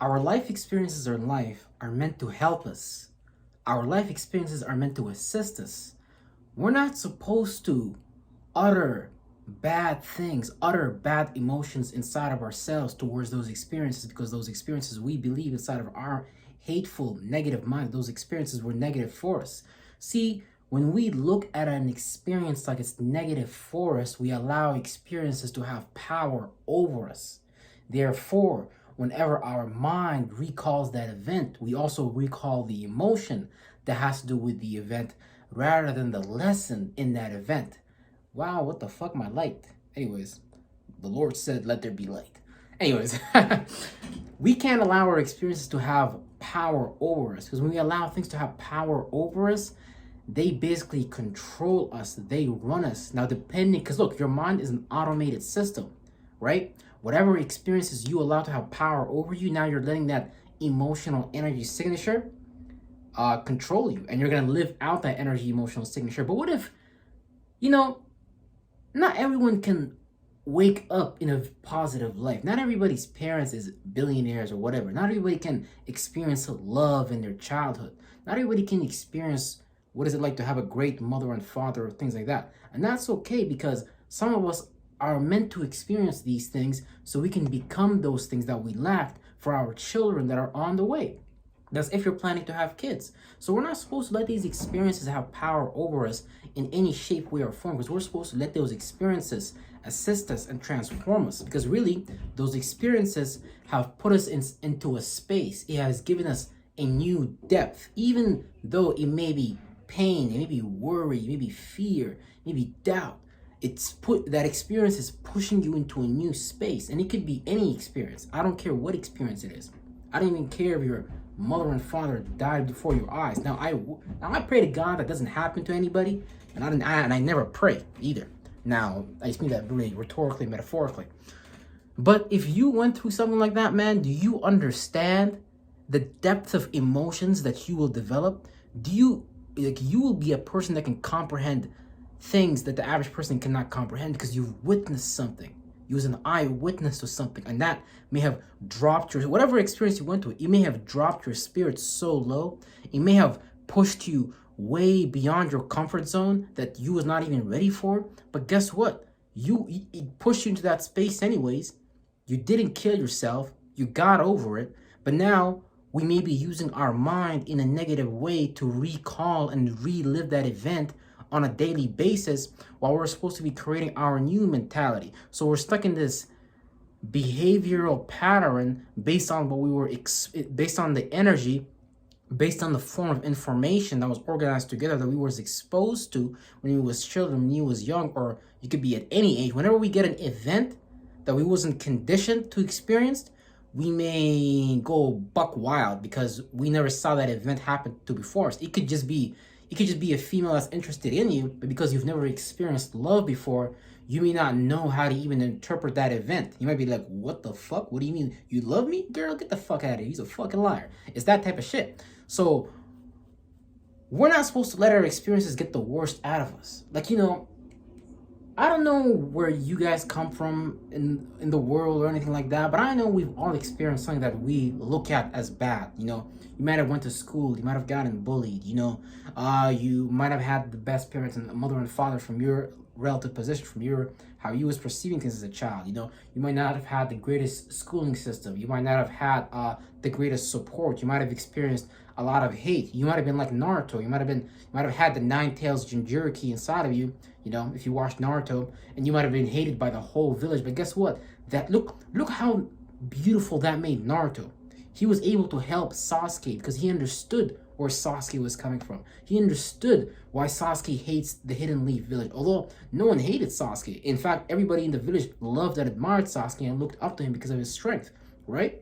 Our life experiences in life are meant to help us. Our life experiences are meant to assist us. We're not supposed to utter bad things, utter bad emotions inside of ourselves towards those experiences, because those experiences we believe inside of our hateful, negative mind, those experiences were negative for us. See, when we look at an experience like it's negative for us, we allow experiences to have power over us. Therefore, whenever our mind recalls that event, we also recall the emotion that has to do with the event rather than the lesson in that event. Wow, what the fuck, my light? Anyways, the Lord said, let there be light. Anyways, we can't allow our experiences to have power over us, because when we allow things to have power over us, they basically control us, they run us. Now, depending, because look, your mind is an automated system, right? Whatever experiences you allow to have power over you, now you're letting that emotional energy signature control you, and you're gonna live out that energy emotional signature. But what if, you know, not everyone can wake up in a positive life. Not everybody's parents is billionaires or whatever. Not everybody can experience love in their childhood. Not everybody can experience what is it like to have a great mother and father or things like that. And that's okay, because some of us are meant to experience these things so we can become those things that we lacked for our children that are on the way. That's if you're planning to have kids. So we're not supposed to let these experiences have power over us in any shape, way, or form, because we're supposed to let those experiences assist us and transform us. Because really, those experiences have put us into a space. It has given us a new depth, even though it may be pain, it may be worry, it may be fear, maybe doubt. It's put that experience is pushing you into a new space, and it could be any experience. I don't care what experience it is. I don't even care if your mother and father died before your eyes. Now I pray to God that doesn't happen to anybody, and I never pray either. Now I just mean that really rhetorically, metaphorically. But if you went through something like that, man, do you understand the depth of emotions that you will develop? Do you you will be a person that can comprehend things that the average person cannot comprehend, because you've witnessed something. You was an eyewitness to something, and that may have dropped your, whatever experience you went through, it may have dropped your spirit so low, it may have pushed you way beyond your comfort zone that you was not even ready for. But guess what? It pushed you into that space anyways. You didn't kill yourself, you got over it, but now we may be using our mind in a negative way to recall and relive that event on a daily basis, while we're supposed to be creating our new mentality. So we're stuck in this behavioral pattern based on what we were, based on the energy, based on the form of information that was organized together that we was exposed to when we was children, when you was young, or you could be at any age. Whenever we get an event that we wasn't conditioned to experience, we may go buck wild because we never saw that event happen to before us. It could just be a female that's interested in you, but because you've never experienced love before, you may not know how to even interpret that event. You might be like, what the fuck? What do you mean? You love me? Girl, get the fuck out of here. He's a fucking liar. It's that type of shit. So we're not supposed to let our experiences get the worst out of us. Like, I don't know where you guys come from in the world or anything like that, but I know we've all experienced something that we look at as bad. You might have went to school, you might have gotten bullied, you might have had the best parents and mother and father from your relative position, from how you was perceiving things as a child. You might not have had the greatest schooling system, you might not have had the greatest support, you might have experienced a lot of hate, you might have been like Naruto, you might have had the nine tails Jinchuriki inside of you, if you watched Naruto, and you might have been hated by the whole village. But guess what? Look how beautiful that made Naruto. He was able to help Sasuke because he understood where Sasuke was coming from. He understood why Sasuke hates the Hidden Leaf village. Although no one hated Sasuke. In fact, everybody in the village loved and admired Sasuke and looked up to him because of his strength, right?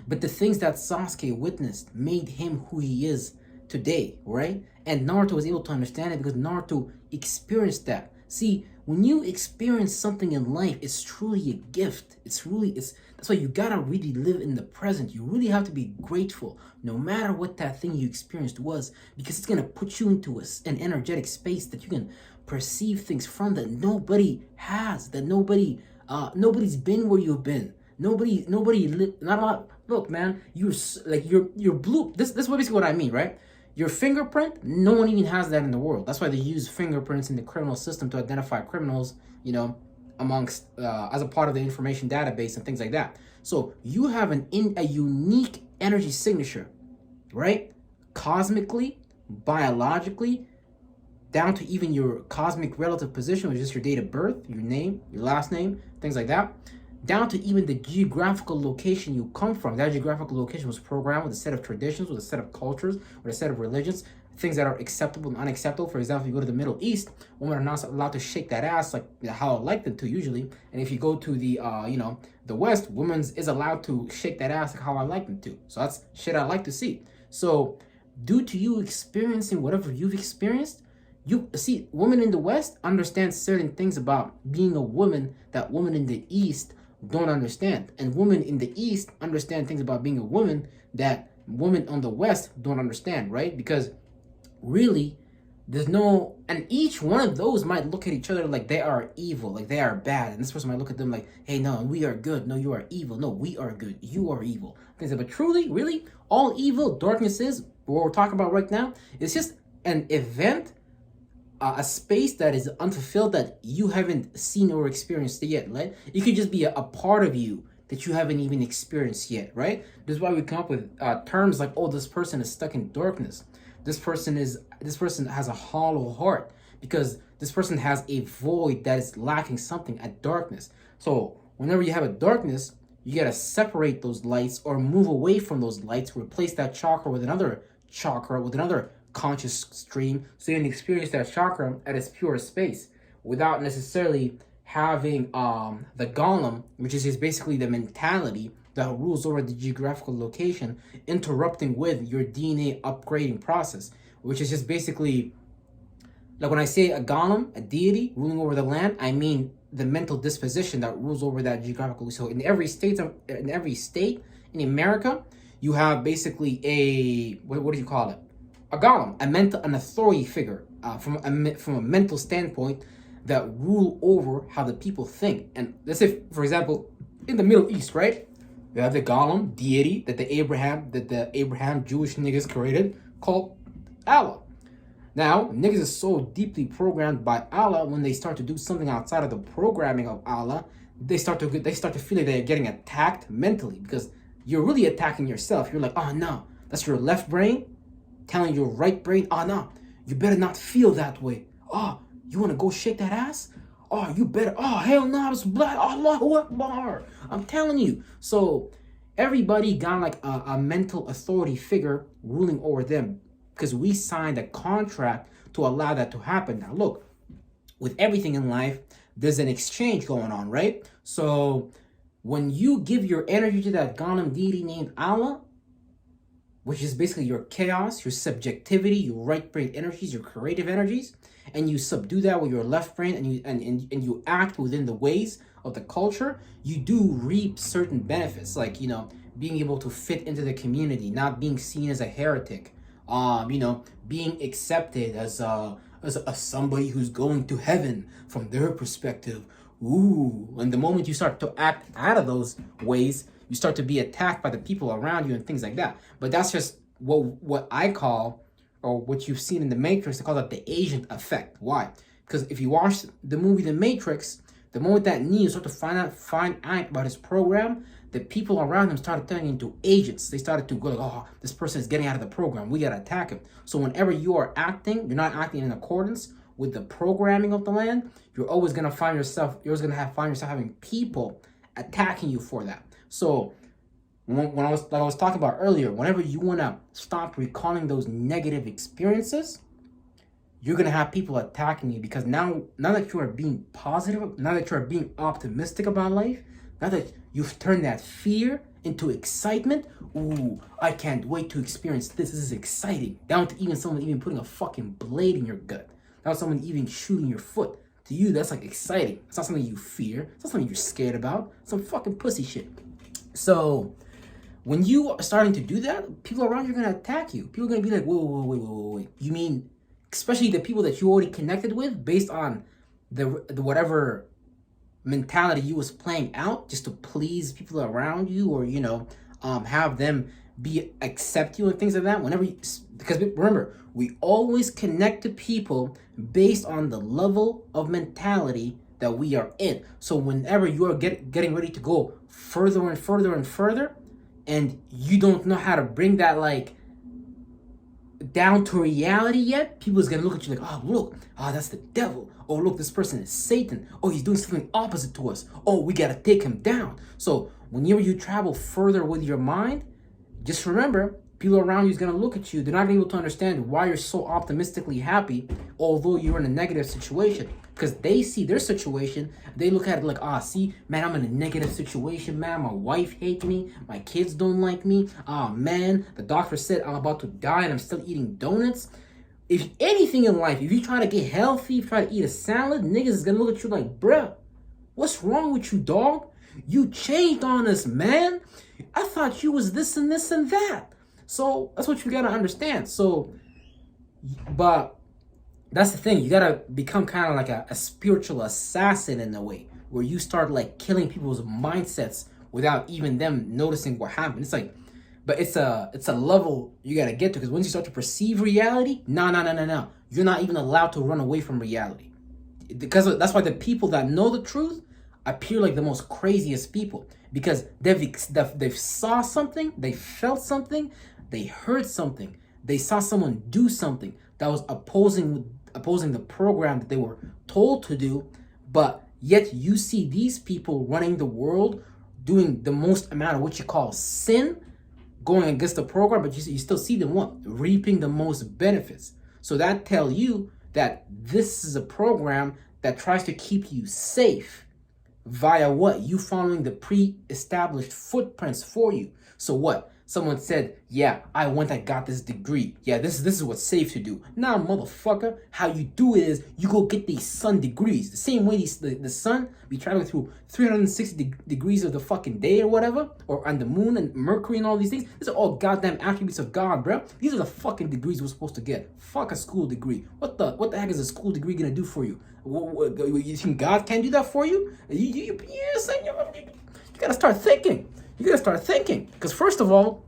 But the things that Sasuke witnessed made him who he is today, right? And Naruto was able to understand it because Naruto experienced that. See, when you experience something in life, it's truly a gift. That's why you gotta really live in the present. You really have to be grateful, no matter what that thing you experienced was, because it's gonna put you into an energetic space that you can perceive things from that nobody has, that nobody's been where you've been. Not a lot. Look, man, like your blue. This is basically what I mean, right? Your fingerprint, no one even has that in the world. That's why they use fingerprints in the criminal system to identify criminals, amongst as a part of the information database and things like that. So you have a unique energy signature, right? Cosmically, biologically, down to even your cosmic relative position, which is your date of birth, your name, your last name, things like that, down to even the geographical location you come from. That geographical location was programmed with a set of traditions, with a set of cultures, with a set of religions, things that are acceptable and unacceptable. For example, if you go to the Middle East, women are not allowed to shake that ass like how I like them to usually. And if you go to the West, women is allowed to shake that ass like how I like them to. So that's shit I like to see. So due to you experiencing whatever you've experienced, you see, women in the West understand certain things about being a woman that women in the East don't understand. And women in the East understand things about being a woman that women on the West don't understand, right? Because really, and each one of those might look at each other like they are evil, like they are bad. And this person might look at them like, hey, no, we are good. No, you are evil. No, we are good. You are evil. Things like, but truly, really, all evil, darkness is, what we're talking about right now, is just an event, a space that is unfulfilled that you haven't seen or experienced yet, right? It could just be a part of you that you haven't even experienced yet, right? This is why we come up with terms like, oh, this person is stuck in darkness. This person has a hollow heart because this person has a void that is lacking something, a darkness. So whenever you have a darkness, you gotta separate those lights or move away from those lights, replace that chakra with another chakra, with another conscious stream, so you can experience that chakra at its purest space without necessarily having the golem, which is just basically the mentality that rules over the geographical location, interrupting with your DNA upgrading process, which is just basically, like when I say a golem, a deity ruling over the land, I mean the mental disposition that rules over that geographical. So in every state in America, you have basically what do you call it? A golem, an authority figure from a mental standpoint that rule over how the people think. And let's say, for example, in the Middle East, right? You have the golem deity that the Abraham Jewish niggas created called Allah. Now, niggas is so deeply programmed by Allah, when they start to do something outside of the programming of Allah, they start to feel like they're getting attacked mentally, because you're really attacking yourself. You're like, oh no, that's your left brain telling your right brain, oh no, you better not feel that way. Oh, you want to go shake that ass? Oh, you better. Oh, hell no, it's black. Allahu Akbar. I'm telling you. So everybody got like a mental authority figure ruling over them, because we signed a contract to allow that to happen. Now look, with everything in life, there's an exchange going on, right? So when you give your energy to that golem deity named Allah, which is basically your chaos, your subjectivity, your right brain energies, your creative energies, and you subdue that with your left brain, and you act within the ways of the culture, you do reap certain benefits, like being able to fit into the community, not being seen as a heretic, being accepted as somebody who's going to heaven from their perspective. Ooh, and the moment you start to act out of those ways, you start to be attacked by the people around you and things like that. But that's just what I call, or what you've seen in The Matrix, they call that the agent effect. Why? Because if you watch the movie The Matrix, the moment that Neo started to find out about his program, the people around him started turning into agents. They started to go like, oh, this person is getting out of the program, we gotta attack him. So whenever you are acting, you're not acting in accordance with the programming of the land, you're always gonna find yourself having people attacking you for that. So when I was talking about earlier, whenever you want to stop recalling those negative experiences, you're going to have people attacking you, because now that you are being positive, now that you are being optimistic about life, now that you've turned that fear into excitement, ooh, I can't wait to experience this. This is exciting. Down to even someone even putting a fucking blade in your gut. Down to someone even shooting your foot. To you, that's like exciting. It's not something you fear. It's not something you're scared about. Some fucking pussy shit. So when you are starting to do that, people around you are going to attack you. People are going to be like, wait. You mean, especially the people that you already connected with based on the whatever mentality you was playing out just to please people around you, or, have them accept you and things like that. Because remember, we always connect to people based on the level of mentality that we are in. So whenever you are getting ready to go further and further and further, and you don't know how to bring that like down to reality yet, people is gonna look at you like, oh look, oh that's the devil. Oh look, this person is Satan. Oh, he's doing something opposite to us. Oh, we gotta take him down. So whenever you travel further with your mind, just remember, people around you is gonna look at you. They're not gonna be able to understand why you're so optimistically happy, although you're in a negative situation. Because they see their situation, they look at it like, see, man, I'm in a negative situation, man. My wife hates me, my kids don't like me. Man, the doctor said I'm about to die and I'm still eating donuts. If anything in life, if you try to get healthy, if you try to eat a salad, niggas is gonna look at you like, bruh, what's wrong with you, dog? You changed on us, man. I thought you was this and this and that. So that's what you gotta understand. So, but that's the thing. You gotta become kind of like a spiritual assassin in a way, where you start like killing people's mindsets without even them noticing what happened. It's like, but it's a level you gotta get to, because once you start to perceive reality, no, you're not even allowed to run away from reality. Because that's why the people that know the truth appear like the most craziest people, because they've saw something, they felt something, they heard something, they saw someone do something that was opposing the program that they were told to do, but yet you see these people running the world doing the most amount of what you call sin, going against the program, but you still see them reaping the most benefits. So that tell you that this is a program that tries to keep you safe via what? You following the pre-established footprints for you. So what? Someone said, yeah, I went and got this degree. Yeah, this is what's safe to do. Nah, motherfucker, how you do it is you go get these sun degrees. The same way the sun be traveling through 360 degrees of the fucking day or whatever, or on the moon and Mercury and all these things. These are all goddamn attributes of God, bro. These are the fucking degrees we're supposed to get. Fuck a school degree. What the heck is a school degree gonna do for you? You think God can do that for you? You gotta start thinking. You gotta start thinking. Because first of all,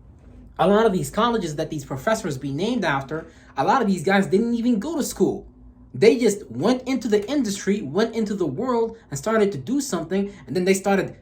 a lot of these colleges that these professors be named after, a lot of these guys didn't even go to school. They just went into the industry, went into the world, and started to do something, and then they started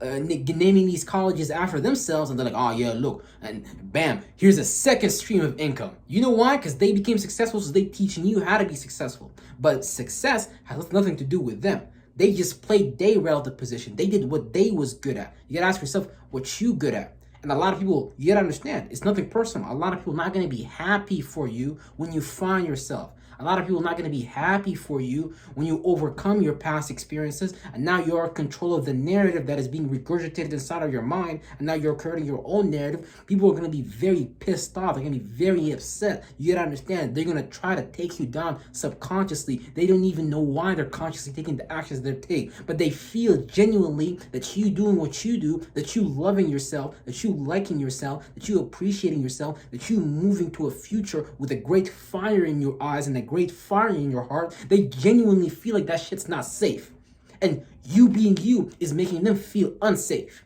naming these colleges after themselves, and they're like, oh yeah, look, and bam, here's a second stream of income. You know why? Because they became successful, so they teaching you how to be successful. But success has nothing to do with them. They just played their relative position. They did what they was good at. You gotta ask yourself what you good at. And a lot of people, you gotta understand, it's nothing personal. A lot of people not gonna be happy for you when you find yourself. A lot of people not going to be happy for you when you overcome your past experiences, and now you're in control of the narrative that is being regurgitated inside of your mind, and now you're creating your own narrative. People are going to be very pissed off. They're going to be very upset. You got to understand, they're going to try to take you down subconsciously. They don't even know why they're consciously taking the actions they take, but they feel genuinely that you doing what you do, that you loving yourself, that you liking yourself, that you appreciating yourself, that you moving to a future with a great fire in your eyes and a great fire in your heart. They genuinely feel like that shit's not safe, and you being you is making them feel unsafe.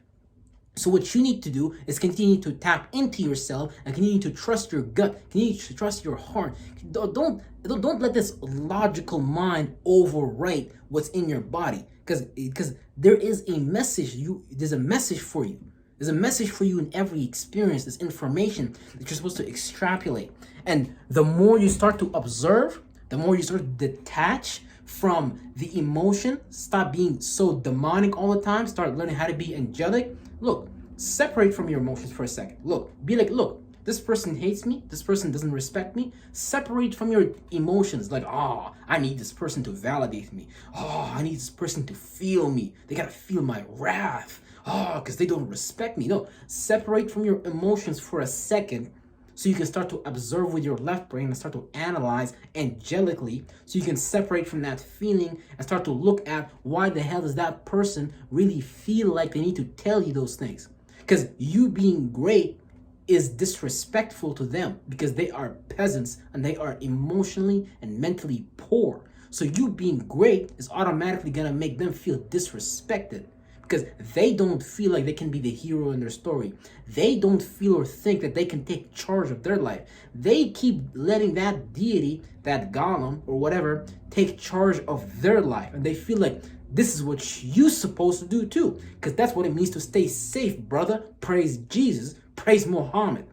So what you need to do is continue to tap into yourself and continue to trust your gut, continue to trust your heart. Don't let this logical mind overwrite what's in your body, because there is a message. There's a message for you. There's a message for you in every experience. There's information that you're supposed to extrapolate. And the more you start to observe, the more you start to detach from the emotion, stop being so demonic all the time, start learning how to be angelic. Look, separate from your emotions for a second. Look, be like, look, this person hates me. This person doesn't respect me. Separate from your emotions. Like, oh, I need this person to validate me. Oh, I need this person to feel me. They gotta feel my wrath. Oh, because they don't respect me. No, separate from your emotions for a second so you can start to observe with your left brain and start to analyze angelically, so you can separate from that feeling and start to look at why the hell does that person really feel like they need to tell you those things. Because you being great is disrespectful to them, because they are peasants and they are emotionally and mentally poor. So you being great is automatically going to make them feel disrespected, because they don't feel like they can be the hero in their story. They don't feel or think that they can take charge of their life. They keep letting that deity, that golem or whatever, take charge of their life, and they feel like this is what you're supposed to do too, because that's what it means to stay safe, brother. Praise Jesus, praise Muhammad.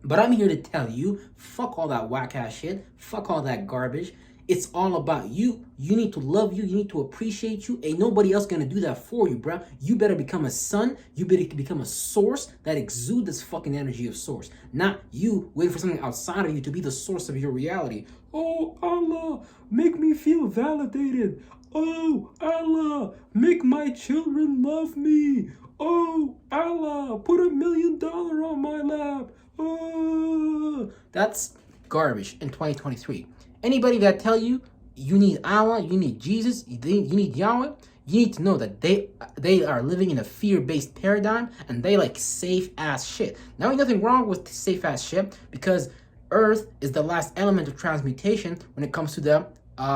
But I'm here to tell you, fuck all that whack ass shit, fuck all that garbage. It's all about you. You need to love you. You need to appreciate you. Ain't nobody else gonna do that for you, bro. You better become a sun. You better become a source that exudes this fucking energy of source. Not you waiting for something outside of you to be the source of your reality. Oh, Allah, make me feel validated. Oh, Allah, make my children love me. Oh, Allah, put $1 million on my lap. Oh. That's garbage in 2023. Anybody that tell you you need Allah, you need Jesus, you need Yahweh, you need to know that they are living in a fear-based paradigm, and they like safe ass shit. Now, ain't nothing wrong with safe ass shit, because Earth is the last element of transmutation when it comes to the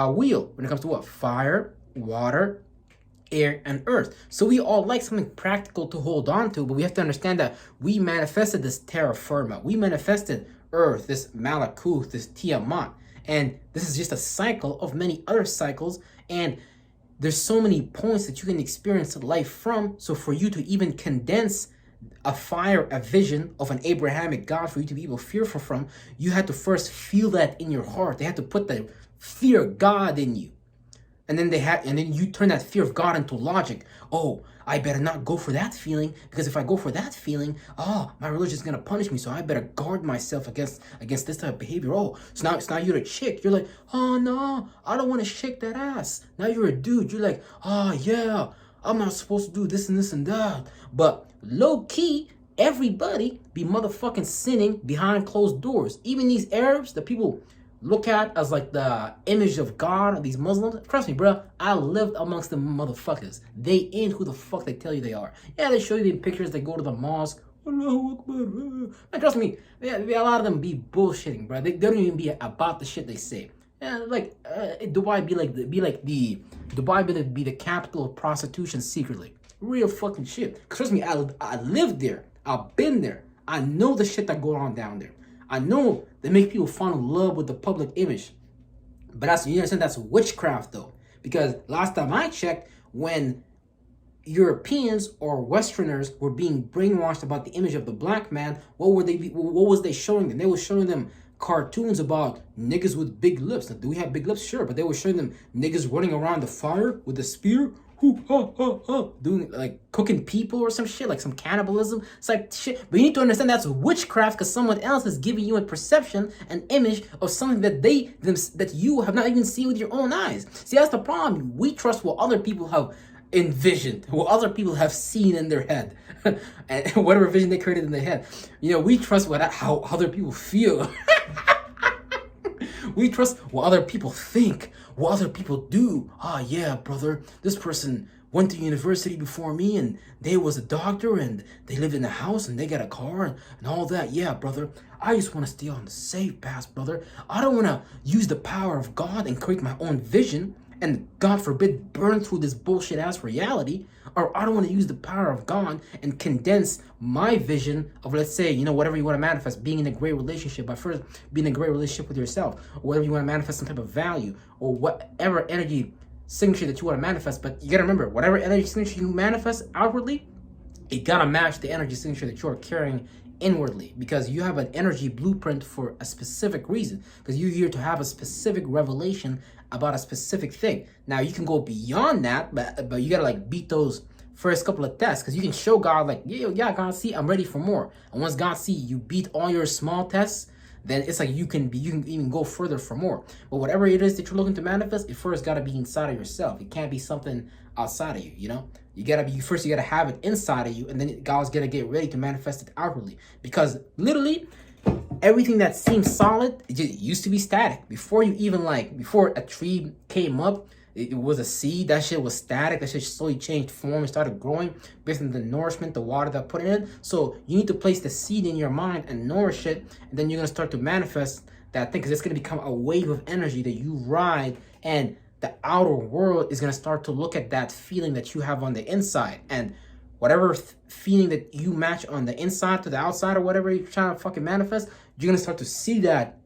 wheel. When it comes to what? Fire, water, air, and earth. So we all like something practical to hold on to, but we have to understand that we manifested this terra firma. We manifested Earth, this Malakuth, this Tiamat. And this is just a cycle of many other cycles, and there's so many points that you can experience life from. So for you to even condense a vision of an Abrahamic God for you to be able to fearful from, you had to first feel that in your heart. They had to put the fear of God in you. And then you turn that fear of God into logic. Oh, I better not go for that feeling, because if I go for that feeling, my religion is gonna punish me. So I better guard myself against this type of behavior. Oh, so now you're a chick. You're like, oh no, I don't want to shake that ass. Now you're a dude. You're like, oh yeah, I'm not supposed to do this and this and that. But low key, everybody be motherfucking sinning behind closed doors. Even these Arabs, the people look at as like the image of God, these Muslims. Trust me, bro, I lived amongst them motherfuckers. They ain't who the fuck they tell you they are. Yeah, they show you the pictures, they go to the mosque. Allahu Akbar. And trust me, a lot of them be bullshitting, bro. They don't even be about the shit they say. Yeah, like Dubai be the capital of prostitution secretly. Real fucking shit. Trust me, I lived there. I've been there. I know the shit that go on down there. I know they make people fall in love with the public image. But you understand that's witchcraft though. Because last time I checked, when Europeans or Westerners were being brainwashed about the image of the black man, what was they showing them? They were showing them cartoons about niggas with big lips. Now, do we have big lips? Sure, but they were showing them niggas running around the fire with a spear, doing like cooking people or some shit, like some cannibalism. It's like shit. But you need to understand that's witchcraft, because someone else is giving you a perception, an image of something that you have not even seen with your own eyes. See, that's the problem. We trust what other people have envisioned, what other people have seen in their head, and whatever vision they created in their head. You know, we trust how other people feel. We trust what other people think, what other people do. Yeah, brother, this person went to university before me, and they was a doctor, and they lived in a house, and they got a car, and all that. Yeah, brother, I just want to stay on the safe path, brother. I don't want to use the power of God and create my own vision, and God forbid, burn through this bullshit ass reality. Or I don't want to use the power of God and condense my vision of, let's say, whatever you want to manifest, being in a great relationship, by first being in a great relationship with yourself, or whatever you want to manifest, some type of value, or whatever energy signature that you want to manifest. But you got to remember, whatever energy signature you manifest outwardly, it got to match the energy signature that you're carrying inwardly, because you have an energy blueprint for a specific reason, because you're here to have a specific revelation about a specific thing. Now you can go beyond that, but you gotta like beat those first couple of tests, because you can show God like, yeah, God, see, I'm ready for more. And once God see you beat all your small tests, then it's like you can even go further for more. But whatever it is that you're looking to manifest, it first gotta be inside of yourself. It can't be something outside of you. You gotta have it inside of you, and then God's gonna get ready to manifest it outwardly. Because literally, everything that seems solid, it used to be static. Before a tree came up, it was a seed. That shit was static. That shit slowly changed form and started growing based on the nourishment, the water that put in it. So you need to place the seed in your mind and nourish it, and then you're gonna start to manifest that thing, because it's gonna become a wave of energy that you ride, and the outer world is going to start to look at that feeling that you have on the inside. And whatever feeling that you match on the inside to the outside or whatever you're trying to fucking manifest, you're going to start to see that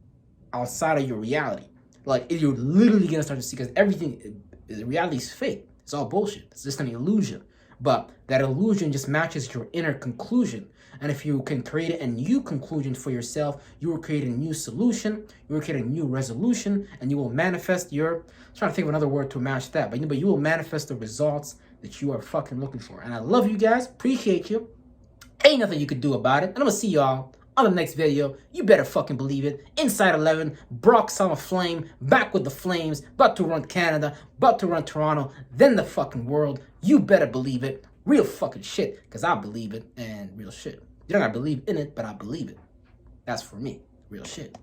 outside of your reality. Like, you're literally going to start to see, because everything, reality is fake. It's all bullshit. It's just an illusion. But that illusion just matches your inner conclusion. And if you can create a new conclusion for yourself, you will create a new solution, you will create a new resolution, and you will manifest your, I'm trying to think of another word to match that, but you will manifest the results that you are fucking looking for. And I love you guys, appreciate you. Ain't nothing you could do about it. And I'm gonna see y'all on the next video. You better fucking believe it. Inside 11, Brock Summer Flame, back with the Flames, about to run Canada, about to run Toronto, then the fucking world. You better believe it. Real fucking shit, because I believe it, and real shit. You don't gotta believe in it, but I believe it. That's for me. Real shit.